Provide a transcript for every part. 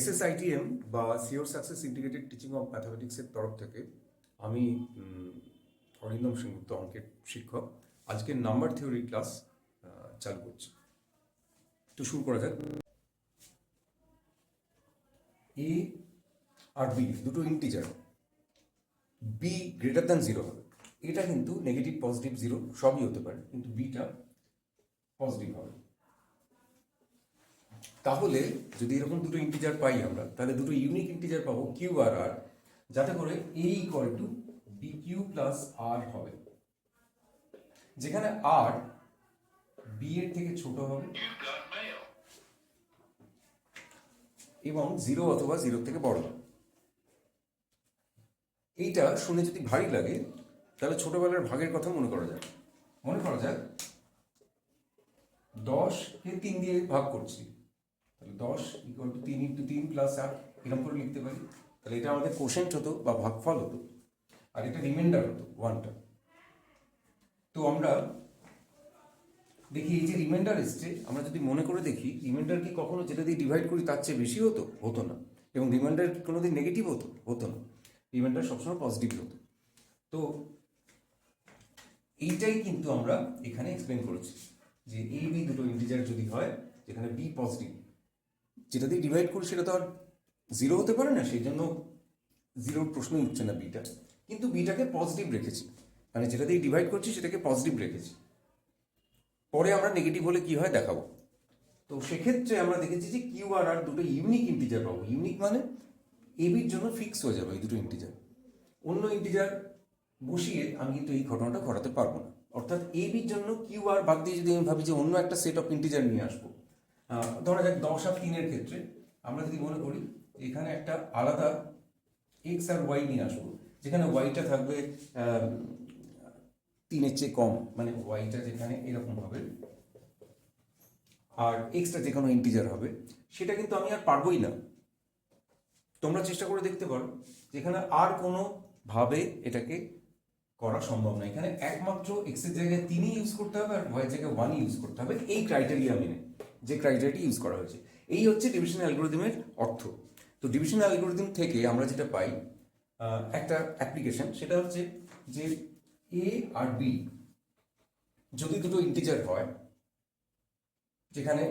SSITM বা sure success integrated teaching of ম্যাথামেটিক্সের তরফ থেকে আমি অরিন্দম সেনগুপ্ত অঙ্কের শিক্ষক আজকে নাম্বার থিওরি ক্লাস চালু করছি। তো শুরু করা যাক। এ আর বি দুটো integer, B greater than zero হবে। এটা কিন্তু নেগেটিভ পজিটিভ জিরো সবই হতে পারে, কিন্তু বিটা পজিটিভ হবে। তাহলে যদি এরকম দুটো ইন্টিজার পাই আমরা, তাহলে দুটো ইউনিক ইন্টিজার পাবো কিউ আর আর, যাতে করে a equal to b q plus r হবে, যেখানে আর বি এর থেকে ছোট হবে এবং জিরো অথবা জিরোর থেকে বড় হবে। এইটা শুনে যদি ভারী লাগে তাহলে ছোটবেলার ভাগের কথা মনে করা যাক। 10কে 3 দিয়ে ভাগ করছি, তাহলে 10 ইকুয়াল টু 3 ইন্টু 3 প্লাস 8 এরকম করে লিখতে পারি। তাহলে এটা আমাদের কোশেন্ট হতো বা ভাগফল হতো, আর এটা রিমাইন্ডার হতো 1টা। তো আমরা দেখি এই যে রিমাইন্ডার এসছে, আমরা যদি মনে করে দেখি রিমাইন্ডার কি কখনো যেটা দিয়ে ডিভাইড করি তার চেয়ে বেশি হতো না। এবং রিমাইন্ডার কোনোদিন নেগেটিভ হতো না। রিমাইন্ডার সবসময় পজিটিভ হতো। তো এইটাই কিন্তু আমরা এখানে এক্সপ্লেন করেছি যে এই বি দুটো ইন্টিজার যদি হয় যেখানে বি পজিটিভ, যেটা দিয়ে ডিভাইড করি সেটা তো আর জিরো হতে পারে না, সেই জন্য জিরোর প্রশ্নই উঠছে না বিটা, কিন্তু বিটাকে পজিটিভ রেখেছি, মানে যেটা দিয়ে ডিভাইড করছি সেটাকে পজিটিভ রেখেছি। পরে আমরা নেগেটিভ হলে কি হয় দেখাবো। তো সেক্ষেত্রে আমরা দেখেছি যে কিউ আর আর দুটো ইউনিক ইন্টিজার পাবো। ইউনিক মানে এবির জন্য ফিক্স হয়ে যাবে এই দুটো ইন্টিজার। অন্য ইন্টিজার বসিয়ে আমি কিন্তু এই ঘটনাটা ঘটাতে পারবো না। অর্থাৎ এবির জন্য কিউ আর বাদ দিয়ে যদি আমি ভাবি যে অন্য একটা সেট অফ ইন্টিজার নিয়ে আসবো, ধরা যাক 10 আর 3-এর ক্ষেত্রে আমরা যদি মনে করি এখানে একটা আলাদা এক্স আর ওয়াই নিয়ে আসবো, যেখানে ওয়াইটা থাকবে 3-এর চেয়ে কম, মানে ওয়াইটা যেখানে এরকম হবে আর এক্সটা যে কোনো ইন্টিজার হবে, সেটা কিন্তু আমি আর পারবোই না। তোমরা চেষ্টা করে দেখতে পারো, যেখানে আর কোনোভাবে এটাকে করা সম্ভব না। এখানে একমাত্র এক্সের জায়গায় 3 ইউজ করতে হবে আর ওয়াইয়ের জায়গায় 1 ইউজ করতে হবে, এই ক্রাইটেরিয়া মেনে, যে ক্রাইটেরিয়াটি ইউজ করা হয়েছে। এই হচ্ছে ডিভিশন অ্যালগরিদমের অর্থ। তো ডিভিশন অ্যালগরিদম থেকে আমরা যেটা পাই একটা অ্যাপ্লিকেশন, সেটা হচ্ছে যে এ আর বি যদি দুটো ইন্টিজার হয়, যেখানে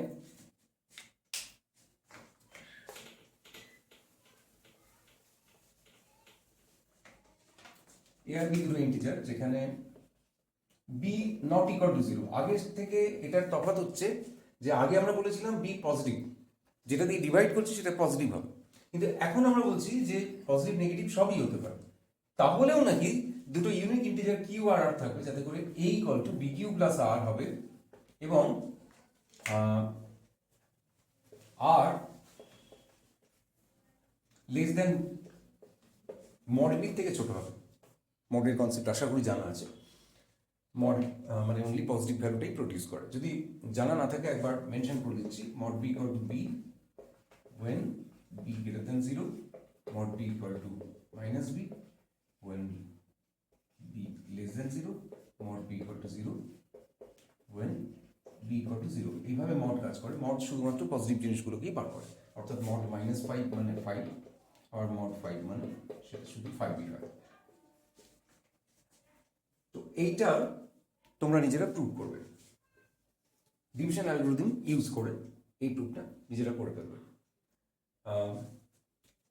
এ আর বি দুটো ইন্টিজার, যেখানে B not equal to zero. আগের থেকে এটার তফাৎ হচ্ছে যে আগে আমরা বলেছিলাম বি পজিটিভ, যেটা দিয়ে ডিভাইড করছি সেটা পজিটিভ হবে, কিন্তু এখন আমরা বলছি যে পজিটিভ নেগেটিভ সবই হতে পারে। তাহলেও নাকি দুটো ইউনিক ইন্টিজার কিউ আর আর থাকবে, যাতে করে a equal to b q plus r হবে এবং r less than mod b থেকে ছোট হবে। মডের কনসেপ্ট আশা করি জানা আছে। মড মানে অনলি পজিটিভ ভ্যালুটাই প্রডিউস করে। যদি জানা না থাকে একবার মেনশন করে দিচ্ছি, mod B equal to B when b greater than 0, mod b equal to minus b when b less than 0, mod b equal to 0 when b equal to 0। এইভাবে mod কাজ করে। মড শুধুমাত্র পজিটিভ জিনিসগুলোকেই বার করে, অর্থাৎ mod -5 মানে 5 আর mod 5 মানে সেটা শুধু 5ই হয়। তো এইটা তোমরা নিজেরা প্রুভ করবে, ডিভিশন অ্যালগরিদম ইউজ করে এই প্রুফটা নিজেরা করে ফেলবে।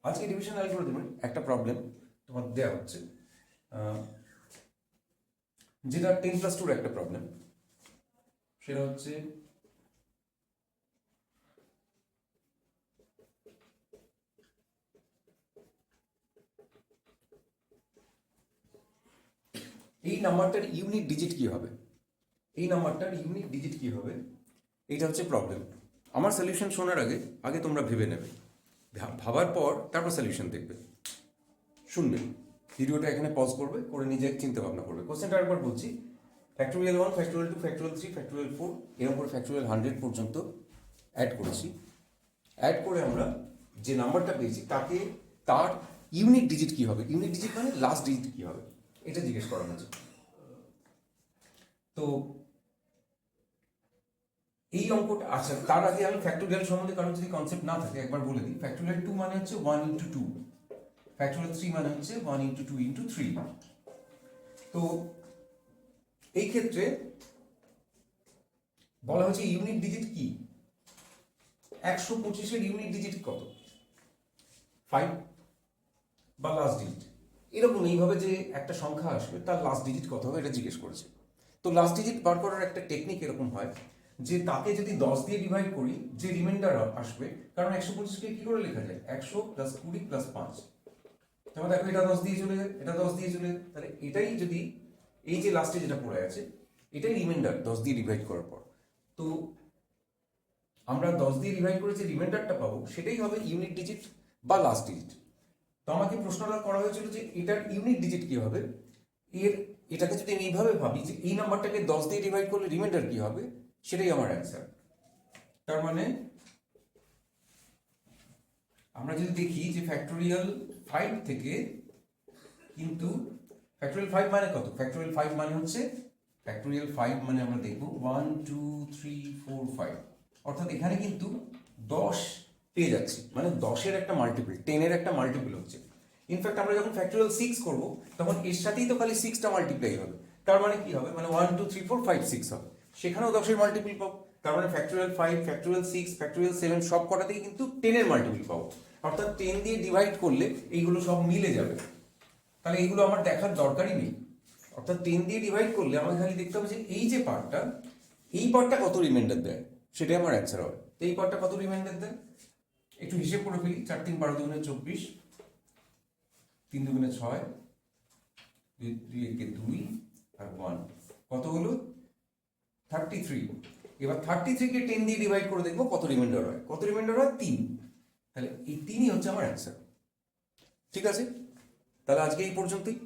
আজকে ডিভিশন অ্যালগরিদমের একটা প্রবলেম তোমার দেওয়া হচ্ছে, যেটা 10+2 একটা প্রবলেম। সেটা হচ্ছে এই নাম্বারটার ইউনিক ডিজিট কি হবে, এইটা হচ্ছে প্রবলেম। আমার সলিউশন শোনার আগে তোমরা ভেবে নেবে, ভাবার পর তারপর সলিউশন দেখবে, শুনবে। ভিডিওটা এখানে পজ করবে, করে নিজে চিন্তা ভাবনা করবে। কোশ্চেনটা একবার বলছি, ফ্যাক্টোরিয়াল 1, ফ্যাক্টোরিয়াল 2, ফ্যাক্টোরিয়াল 3, ফ্যাক্টোরিয়াল 4 এরকম করে ফ্যাক্টোরিয়াল 100 পর্যন্ত অ্যাড করেছি। অ্যাড করে আমরা যে নাম্বারটা পেয়েছি তার ইউনিক ডিজিট কি হবে, ইউনিক ডিজিট মানে লাস্ট ডিজিট কি হবে, এটা জিজ্ঞেস করা হয়েছে। তো এই অঙ্কটা, আচ্ছা তার আগে আমি ফ্যাক্টোরিয়াল সম্বন্ধে কারণ যদি কনসেপ্ট না থাকে একবার বলে দিই। ফ্যাক্টোরিয়াল 2 মানে হচ্ছে 1 ইন্টু 2, ফ্যাক্টোরিয়াল 3 মানে হচ্ছে 1 ইন্টু 2 ইন্টু 3। তো এই ক্ষেত্রে বলা হচ্ছে ইউনিট ডিজিট কি, 125 এর ইউনিট ডিজিট কত, 5 বা লাস্ট ডিজিট, এরকম এইভাবে যে একটা সংখ্যা আসবে তার লাস্ট ডিজিট কত হবে এটা জিজ্ঞেস করেছে। তো লাস্ট ডিজিট বার করার একটা টেকনিক এরকম হয় যে তাকে যদি 10 দিয়ে ডিভাইড করি যে রিমাইন্ডার আসবে, কারণ 125কে কি করে লেখা যায় 100 প্লাস 20 প্লাস 5, তাহলে দেখো এটা 10 দিয়ে চলে যায়, এটা 10 দিয়ে চলে যায়, তাহলে এটাই যদি এই যে লাস্টে যেটা পড়ে আছে এটাই রিমাইন্ডার 10 দিয়ে ডিভাইড করার পর। তো আমরা 10 দিয়ে ডিভাইড করে যে রিমাইন্ডারটা পাবো সেটাই হবে ইউনিট ডিজিট বা লাস্ট ডিজিট। তো আমাকে প্রশ্নটা করা হয়েছিল যে এটার ইউনিট ডিজিট কি হবে, এটাকে যদি আমি এইভাবে ভাবি যে এই নাম্বারটাকে 10 দিয়ে ডিভাইড করলে রিমাইন্ডার কি হবে, সেটাই আমার অ্যান্সার। তার মানে আমরা যদি দেখি যে ফ্যাক্টোরিয়াল 5 থেকে কিন্তু ফ্যাক্টোরিয়াল 5 মানে কত, ফ্যাক্টোরিয়াল 5 মানে হচ্ছে ফ্যাক্টোরিয়াল 5 মানে আমরা দেখব 1 2 3 4 5, অর্থাৎ এখানে কিন্তু 10 পেয়ে যাচ্ছি, মানে 10-এর একটা মাল্টিপল, 10-এর একটা মাল্টিপল হচ্ছে। ইনফ্যাক্ট আমরা যখন ফ্যাক্টোরিয়াল 6 করব তখন এর সাথেই তো খালি 6টা মাল্টিপ্লাই হবে, তার মানে কি হবে, মানে 1 2 3 4 5 6 হবে, সেখানেও 10-এর মাল্টিপল পাবো, তার মানে ফ্যাক্টোরিয়াল 5 ফ্যাক্টোরিয়াল 6 ফ্যাক্টোরিয়াল 7 সব কটাতেই কিন্তু 10-এর মাল্টিপল পাবো, অর্থাৎ 10 দিয়ে ডিভাইড করলে এইগুলো সব মিলে যাবে। তাহলে এইগুলো আমার দেখার দরকারই নেই, অর্থাৎ 10 দিয়ে ডিভাইড করলে আমাকে খালি দেখতে হবে যে এই যে পার্টটা, এই পার্টটা কত রিমাইন্ডার দেয়, সেটাই আমার অ্যান্সার হবে। তো এই পার্টটা কত রিমাইন্ডার দেয় একটু হিসেব করে ফেলি, 4 3 12 2 24, 3 2 6, 2 1 2 আর 1 কত হলো 33। এবার 33 কে 10 দিয়ে ডিভাইড করে দেখবো কত রিমাইন্ডার হয়, কত রিমাইন্ডার হয় 3, তাহলে এই 3ই হচ্ছে আমার অ্যান্সার। ঠিক আছে, তাহলে আজকে এই পর্যন্তই।